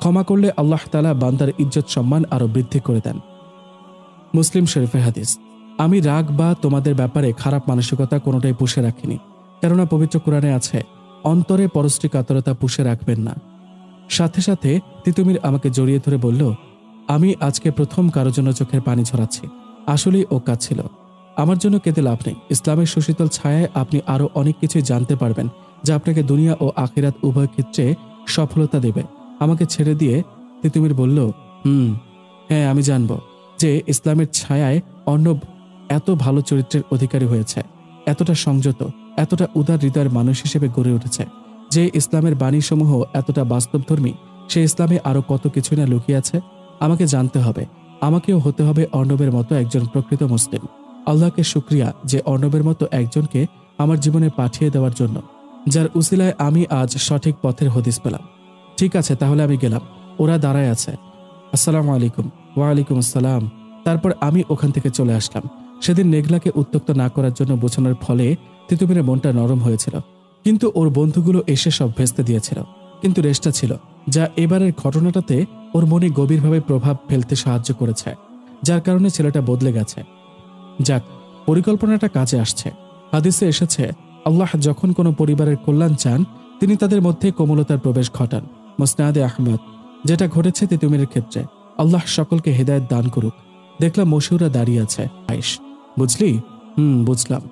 ক্ষমা করলে আল্লাহ তাআলা বান্দার ইজ্জত সম্মান আরো বৃদ্ধি করে দেন। মুসলিম শরীফের হাদিস। আমি রাগ বা তোমাদের ব্যাপারে খারাপ মানসিকতা কোনোটাই পুষে রাখিনি, কেননা পবিত্র কোরআনে আছে, অন্তরে পরশ্রী কাতরতা পুষে রাখবেন না। সাথে সাথে তিতুমির আমাকে জড়িয়ে ধরে বলল, আমি আজকে প্রথম কারো জন্য চোখের পানি ঝরাচ্ছি। আসলেই ও কাঁদছিল। আমার জন্য কেঁদে লাভ নেই। ইসলামের সুশীতল ছায়ায় আপনি আরো অনেক কিছুই জানতে পারবেন, যা আপনাকে দুনিয়া ও আখিরাত উভয় ক্ষেত্রে সফলতা দেবে। আমাকে ছেড়ে দিয়ে তিতুমির বলল, হ্যাঁ আমি জানব যে ইসলামের ছায়ায় অর্ণব এত ভালো চরিত্রের অধিকারী হয়েছে, এতটা সংযত, এতটা উদার হৃদয়ের মানুষ হিসেবে গড়ে উঠেছে। যে ইসলামের বাণীসমূহ এতটা বাস্তবধর্মী, সে ইসলামে আরো কত কিছু না লুকিয়ে আছে। আমাকে জানতে হবে, আমাকেও হতে হবে অর্ণবের মতো একজন প্রকৃত মুসলিম। আল্লাহকে শুকরিয়া যে অর্ণবের মতো একজনকে আমার জীবনে পাঠিয়ে দেওয়ার জন্য, যার উসিলায় আমি আজ সঠিক পথের হদিস পেলাম। ঠিক আছে, তাহলে আমি গেলাম। ওরা দাঁড়ায় আছে। আসসালামু আলাইকুম। ওয়ালাইকুম আসসালাম। তারপর আমি ওখান থেকে চলে আসলাম। সেদিন মেঘলাকে উত্ত্যক্ত না করার জন্য বোঝানোর ফলে তিতুমিরের মনটা নরম হয়েছিল, কিন্তু ওর বন্ধুগুলো এসে সব ভেস্তে দিয়েছিল। কিন্তু রেশটা ছিল, যা এবারের ঘটনাটাতে ওর মনে গভীরভাবে প্রভাব ফেলতে সাহায্য করেছে, যার কারণে ছেলেটা বদলে গেছে। যাক, পরিকল্পনাটা কাজে আসছে। হাদিসে এসেছে, আল্লাহ যখন কোনো পরিবারের কল্যাণ চান, তিনি তাদের মধ্যে কোমলতার প্রবেশ ঘটান। মুসনাদে আহমদ। যেটা ঘটেছে তিতুমিরের ক্ষেত্রে। আল্লাহ সকলকে হেদায়েত দান করুক। দেখলাম মশহুরা দাঁড়িয়ে আছে। আয়েশ, বুঝলি? বুঝলাম।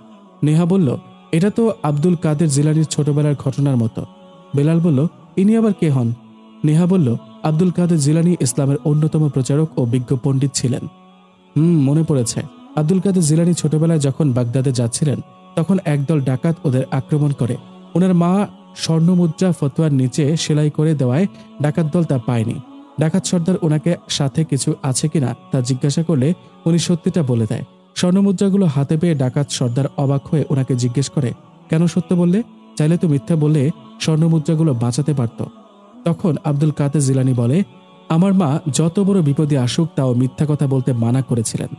নেহা বলল, এটা তো আব্দুল কাদের জিলানির ছোটবেলার ঘটনার মতো। বেলাল বলল, ইনি আবার কে হন? নেহা বলল, আব্দুল কাদের জিলানি ইসলামের অন্যতম প্রচারক ও বিজ্ঞ পণ্ডিত ছিলেন। মনে পড়েছে। আব্দুল কাদের জিলানি ছোটবেলায় যখন বাগদাদে যাচ্ছিলেন, তখন একদল ডাকাত ওদের আক্রমণ করে। ওনার মা স্বর্ণমুদ্রা ফতোয়ার নিচে সেলাই করে দেওয়ায় ডাকাত দল তা পায়নি। ডাকাত সর্দার ওনাকে সাথে কিছু আছে কিনা তা জিজ্ঞাসা করলে উনি সত্যিটা বলে দেয়। স্বর্ণমুদ্রাগুলো হাতে পেয়ে ডাকাত সর্দার অবাক হয়ে ওনাকে জিজ্ঞেস করে, কেন সত্য বললে? চাইলে তো মিথ্যা বললে স্বর্ণমুদ্রাগুলো বাঁচাতে পারত। তখন আব্দুল কাদের জিলানি বলে, আমার মা যত বড় বিপদে আসুক তাও মিথ্যা কথা বলতে মানা করেছিলেন।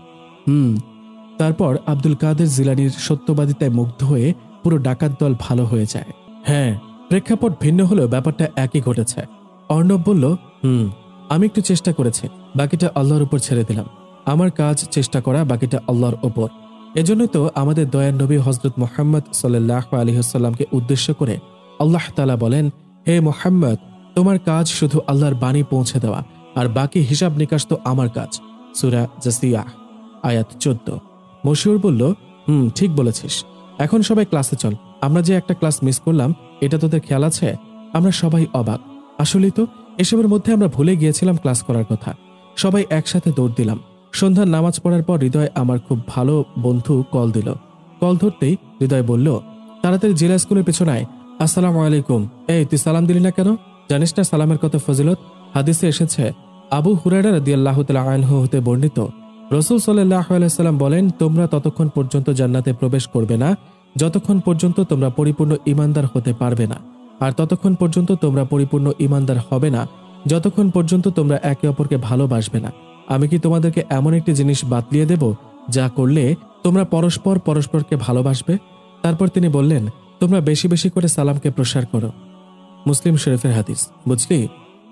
তারপর আব্দুল কাদের জিলানির সত্যবাদিতায় মুগ্ধ হয়ে পুরো ডাকাত দল ভালো হয়ে যায়। হ্যাঁ, প্রেক্ষাপট ভিন্ন হলেও ব্যাপারটা একই ঘটেছে। অর্ণব বলল, আমি একটু চেষ্টা করেছি, বাকিটা আল্লাহর উপর ছেড়ে দিলাম। আমার কাজ চেষ্টা করা, বাকিটা আল্লাহর ওপর। এজন্যই তো আমাদের দয়ার নবী হযরত মুহাম্মদ সাল্লাল্লাহু আলাইহি ওয়াসাল্লামকে উদ্দেশ্য করে আল্লাহ তাআলা বলেন, হে মুহাম্মদ, তোমার কাজ শুধু আল্লাহর বাণী পৌঁছে দেওয়া, আর বাকি হিসাব নিকাশ তো আমার কাজ। সূরা জাসিয়া আয়াত 14। মশহুর বলল, ঠিক বলেছিস। এখন সবাই ক্লাসে চল। আমরা যে একটা ক্লাস মিস করলাম, এটা তোদের খেয়াল আছে? আমরা সবাই অবাক। আসলেই তো, এসবের মধ্যে আমরা ভুলে গিয়েছিলাম ক্লাস করার কথা। সবাই একসাথে দৌড় দিলাম। সন্ধ্যার নামাজ পড়ার পর হৃদয় আমার খুব ভালো বন্ধু কল দিল। কল ধরতেই হৃদয় বলল, তাড়াতাড়ি জেলা স্কুলের পেছনে আয়। আসসালামু আলাইকুম। এই, তুই সালাম দিলি না কেন? জানিস না সালামের কত ফজিলত? হাদিসে এসেছে, আবু হুরায়রা রাদিয়াল্লাহু তাআলা আনহু হতে বর্ণিত, রাসূল সাল্লাল্লাহু আলাইহি ওয়াসাল্লাম বলেন, তোমরা ততক্ষণ পর্যন্ত জান্নাতে প্রবেশ করবে না যতক্ষণ পর্যন্ত তোমরা পরিপূর্ণ ঈমানদার হতে পারবে না, আর ততক্ষণ পর্যন্ত তোমরা পরিপূর্ণ ঈমানদার হবে না যতক্ষণ পর্যন্ত তোমরা একে অপরকে ভালোবাসবে না। আমি কি তোমাদেরকে এমন একটি জিনিস বাতলিয়ে দেব যা করলে তোমরা পরস্পর পরস্পরকে ভালোবাসবে? তারপর তিনি বললেন, তোমরা বেশি বেশি করে সালামকে প্রসার করো। মুসলিম শরীফের হাদিস। বুঝলি?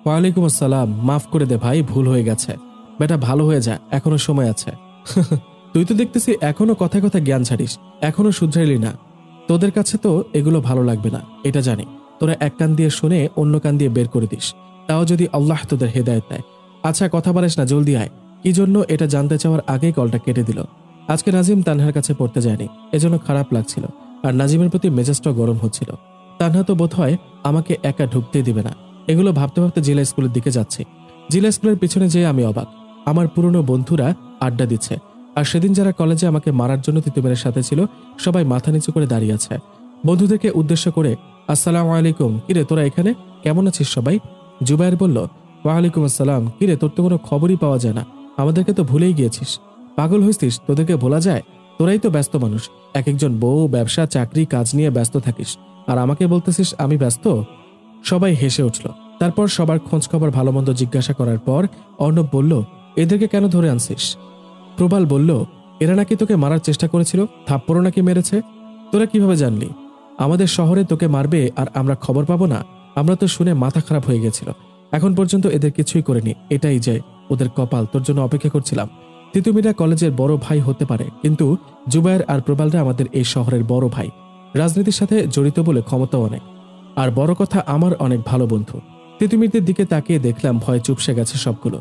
ওয়ালাইকুম আসসালাম। মাফ করে দে ভাই, ভুল হয়ে গেছে। বেটা ভালো হয়ে যা, এখনো সময় আছে। তুই তো দেখতেছি এখনো কথায় কথা জ্ঞান ছাড়িস, এখনো শুধরাইলি না। তোদের কাছে তো এগুলো ভালো লাগবে না, এটা জানি। তোরা এক কান দিয়ে শুনে অন্য কান দিয়ে বের করে দিস, তাও যদি আল্লাহ তোদের হেদায়েত দেয়। আচ্ছা, কথা বলিস না, জলদি আয়। কি জন্য এটা জানতে চাওয়ার আগেই কলটা কেটে দিল। আজকে নাজিম তানহার কাছে পড়তে যায়নি, এজন্য খারাপ লাগছিল, আর নাজিমের প্রতি মেজাজটা গরম হচ্ছিল। তানহা তো বোধহয় আমাকে একা ঢুকতেই দিবে না। এগুলো ভাবতে ভাবতে জেলা স্কুলের দিকে যাচ্ছি। জেলা স্কুলের পিছনে যেয়ে আমি অবাক, আমার পুরনো বন্ধুরা আড্ডা দিচ্ছে, আর সেদিন যারা কলেজে আমাকে মারার জন্য তিতুমিরের সাথে ছিল, সবাই মাথা নিচু করে দাঁড়িয়ে আছে। বন্ধুদেরকে উদ্দেশ্য করে, আসসালামু আলাইকুম, কিরে তোরা এখানে? কেমন আছিস সবাই? জুবায়ের বলল, ওয়ালাইকুম আসসালাম। কিরে, তোর তো কোনো খবরই পাওয়া যায় না, আমাদেরকে তো ভুলেই গিয়েছিস। পাগল হইছিস? তোদেরকে ভোলা যায়? তোরাই তো ব্যস্ত মানুষ, এক একজন বউ, ব্যবসা, চাকরি, কাজ নিয়ে ব্যস্ত থাকিস, আর আমাকে বলতেছিস আমি ব্যস্ত? সবাই হেসে উঠল। তারপর সবার খোঁজ খবর ভালো মন্দ জিজ্ঞাসা করার পর অর্ণব বলল, এদেরকে কেন ধরে আনছিস? প্রবাল বলল, এরা নাকি তোকে মারার চেষ্টা করেছিল, থাপ্পড়ও নাকি মেরেছে। তোরা কিভাবে জানলি? আমাদের শহরে তোকে মারবে আর আমরা খবর পাবো না? আমরা তো শুনে মাথা খারাপ হয়ে গেছিল। এখন পর্যন্ত এদের কিছুই করিনি, এটাই যে ওদের কপাল, তোর জন্য অপেক্ষা করছিলাম। তিতুমিরা কলেজের বড় ভাই হতে পারে, কিন্তু জুবায়ের আর প্রবালরা আমাদের এই শহরের বড় ভাই, রাজনীতির সাথে জড়িত বলে ক্ষমতাও অনেক। আর বড় কথা, আমার অনেক ভালো বন্ধু। তিতুমিরদের দিকে তাকিয়ে দেখলাম ভয়ে চুপসে গেছে সবগুলো।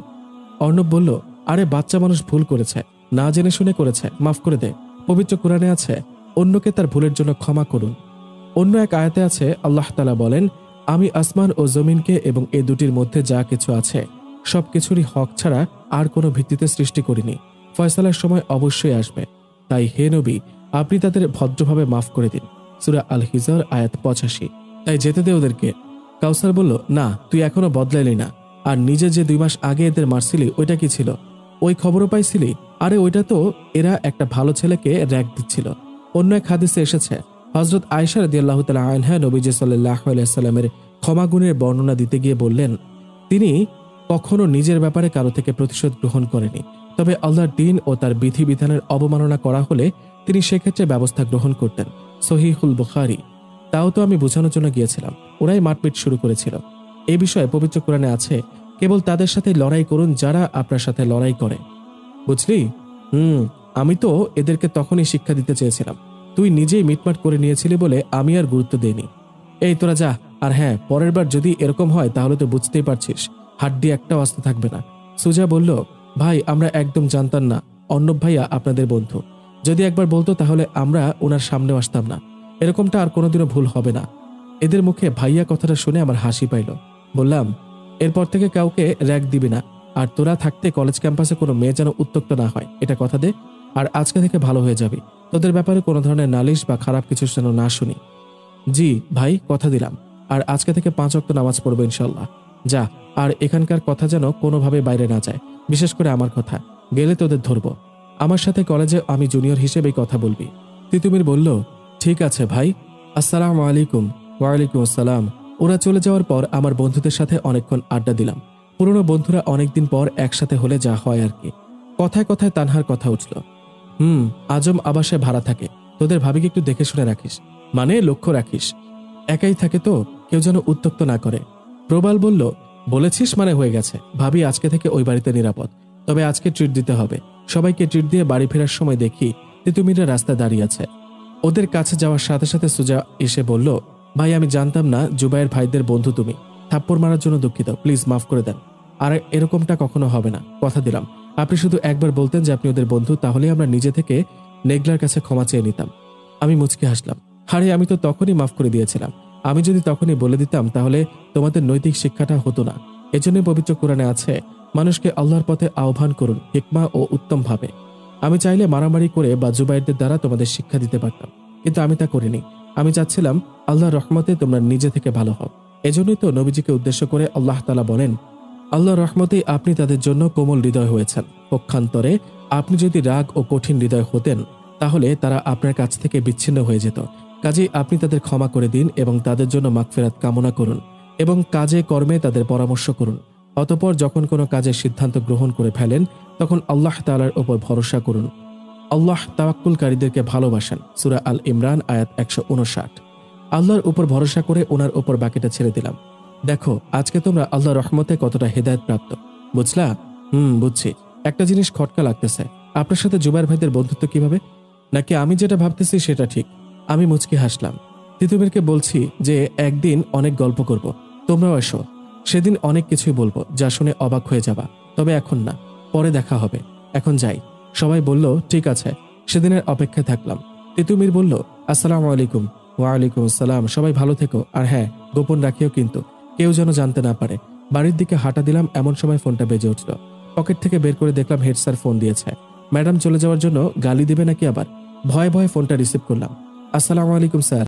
অর্ণব বলল, আরে বাচ্চা মানুষ ভুল করেছে, না জেনে শুনে করেছে, মাফ করে দে। পবিত্র কোরআনে আছে, অন্যকে তার ভুলের জন্য ক্ষমা করুন। অন্য এক আয়াতে আছে, আল্লাহ তাআলা বলেন, আমি আসমান ও জমিনকে এবং এ দুটির মধ্যে যা কিছু আছে সবকিছুরই হক ছাড়া আর কোনো ভিত্তিতে সৃষ্টি করিনি, ফয়সালার সময় অবশ্যই আসবে। তাই হে নবী, আপনি তাদের ভদ্রভাবে মাফ করে দিন। সূরা আল হিজর আয়াত 85। তাই যেতে দে ওদেরকে। কাউসার বলল, না, তুই এখনো বদলাইলি না। আর নিজে যে 2 মাস আগে এদের মারছিলি, ওইটা কি ছিল? ওই খবরও পাইছিলি? আরে ওইটা তো এরা একটা ভালো ছেলেকে র‍্যাগ দিচ্ছিল। অন্য এক হাদিসে এসেছে, হযরত আয়েশা রাদিয়াল্লাহু তাআলা আনহা নবীজি সাল্লাল্লাহু আলাইহি সাল্লামের ক্ষমাগুণের বর্ণনা দিতে গিয়ে বললেন, তিনি কখনো নিজের ব্যাপারে কারো থেকে প্রতিশোধ গ্রহণ করেনি, তবে আল্লাহর দ্বীন ও তার বিধিবিধানের অবমাননা করা হলে তিনি সেক্ষেত্রে ব্যবস্থা গ্রহণ করতেন। সহিহুল বুখারী। তাও তো আমি বোঝানোর জন্য গিয়েছিলাম, ওরাই মারপিট শুরু করেছিল। এই বিষয়ে পবিত্র কোরআনে আছে, কেবল তাদের সাথে লড়াই করুন যারা আপনার সাথে লড়াই করে। বুঝলি? আমি তো এদেরকে তখনই শিক্ষা দিতে চেয়েছিলাম, তুই নিজেই মিটমাট করে নিয়েছিলি বলে আমি আর গুরুত্ব দেইনি। এই তোরা যা। আর হ্যাঁ, পরের বার যদি এরকম হয় তাহলে তো বুঝতেই পারছিস, হাড্ডি একটাও আসতে থাকবে না। সুজা বলল, ভাই আমরা একদম জানতাম না অর্ণব ভাইয়া আপনাদের বন্ধু। যদি একবার বলতো তাহলে আমরা ওনার সামনেও আসতাম না। এরকমটা আর কোনোদিনও ভুল হবে না। এদের মুখে ভাইয়া কথাটা শুনে আমার হাসি পাইল। বললাম, এরপর থেকে কাউকে র‍্যাগ দিবি না, আর তোরা থাকতে কলেজ ক্যাম্পাসে কোনো মেয়ে যেন উত্ত্যক্ত না হয়, এটা কথা দে। আর আজকে থেকে ভালো হয়ে যাবি, তোদের ব্যাপারে কোনো ধরনের নালিশ বা খারাপ কিছু যেন না শুনি। জি ভাই, কথা দিলাম। আর আজকে থেকে 5 ওয়াক্ত নামাজ পড়বো ইনশাল্লাহ। যা, আর এখানকার কথা যেন কোনোভাবে বাইরে না যায়, বিশেষ করে আমার কথা। গেলে তোদের ধরবো। আমার সাথে কলেজে আমি জুনিয়র হিসেবেই কথা বলবি। তিতুমির বলল, ঠিক আছে ভাই। আসসালামু আলাইকুম। ওয়ালাইকুম আসসালাম। ওরা চলে যাওয়ার পর আমার বন্ধুদের সাথে অনেকক্ষণ আড্ডা দিলাম। পুরনো বন্ধুরা অনেকদিন পর একসাথে হলে যা হয় আর কি। কথায় কথায় তানহার কথা উঠল। আজম আবাসে ভাড়া থাকে, তোদের ভাবিকে একটু দেখে শুনে রাখিস, মানে লক্ষ্য রাখিস। একাই থাকে তো, কেউ যেন উত্ত্যক্ত না করে। প্রবাল বলল, বলেছিস মানে হয়ে গেছে। ভাবি আজকে থেকে ওই বাড়িতে নিরাপদ, তবে আজকে ট্রিট দিতে হবে। সবাইকে ট্রিট দিয়ে বাড়ি ফেরার সময় দেখি তিতুমিরা রাস্তায় দাঁড়িয়ে আছে। ওদের কাছে যাওয়ার সাথে সাথে সুজা এসে বলল, ভাই আমি জানতাম না জুবায়ের ভাইদের বন্ধু তুমি। থাপ্পড় মারার জন্য দুঃখিত, প্লিজ মাফ করে দেন। আর এরকমটা কখনো হবে না, কথা দিলাম। আপনি শুধু একবার বলতেন যে আপনি ওদের বন্ধু, তাহলে আমরা নিজে থেকে নেগলার কাছে ক্ষমা চেয়ে নিতাম। আমি মুচকি হাসলাম। আরে আমি তো তখনই মাফ করে দিয়েছিলাম। আমি যদি তখনই বলে দিতাম তাহলে তোমাদের নৈতিক শিক্ষাটা হতো না। এজন্যই পবিত্র কোরআনে আছে, মানুষকে আল্লাহর পথে আহ্বান করুন হিকমা ও উত্তম ভাবে। আমি চাইলে মারামারি করে বা জুবাইরদের দ্বারা তোমাদের শিক্ষা দিতে পারতাম, কিন্তু আমি তা করিনি। আমি চাচ্ছিলাম আল্লাহর রহমতে তোমরা নিজে থেকে ভালো হও। এজন্যই তো নবীজিকে উদ্দেশ্য করে আল্লাহ তাআলা বলেন, আল্লাহর রহমতেই আপনি তাদের জন্য কোমল হৃদয় হয়েছেন। পক্ষান্তরে আপনি যদি রাগ ও কঠিন হৃদয় হতেন তাহলে তারা আপনার কাছ থেকে বিচ্ছিন্ন হয়ে যেত। কাজেই আপনি তাদের ক্ষমা করে দিন এবং তাদের জন্য মাগফিরাত কামনা করুন এবং কাজে কর্মে তাদের পরামর্শ করুন। অতঃপর যখন কোনো কাজের সিদ্ধান্ত গ্রহণ করে ফেলেন তখন আল্লাহ তাআলার উপর ভরসা করুন। আল্লাহ তাওয়াক্কুলকারীদেরকে ভালোবাসেন। সূরা আল ইমরান আয়াত 159। আল্লাহর উপর ভরসা করে ওনার উপর বাকিটা ছেড়ে দিলাম। দেখো আজকে তোমরা আল্লাহর রহমতে কতটা হেদায়েত প্রাপ্ত, বুঝলা? বুঝছি। একটা জিনিস খটকা লাগতেছে, আপনার সাথে জুবায়ের ভাইদের বন্ধুত্ব কিভাবে? নাকি আমি যেটা ভাবতেছি সেটা ঠিক? আমি মুচকি হাসলাম। তিতুমিরকে বলছি যে একদিন অনেক গল্প করব, তোমরাও এসো। সেদিন অনেক কিছুই বলবো যা শুনে অবাক হয়ে যাবা। তবে এখন না, পরে দেখা হবে। এখন যাই। সবাই বলল ঠিক আছে। সেদিনের অপেক্ষায় থাকলাম। তিতুমির বলল, আসসালামু আলাইকুম। ওয়ালাইকুম আসসালাম। সবাই ভালো থেকো, আর হ্যাঁ গোপন রাখিও কিন্তু, কেউ যেন জানতে না পারে। বাড়ির দিকে হাঁটা দিলাম, এমন সময় ফোনটা বেজে উঠল। পকেট থেকে বের করে দেখলাম হেড স্যার ফোন দিয়েছে। ম্যাডাম চলে যাওয়ার জন্য গালি দিবে নাকি আবার? ভয়ে ভয়ে ফোনটা রিসিভ করলাম। আসসালামু আলাইকুম স্যার।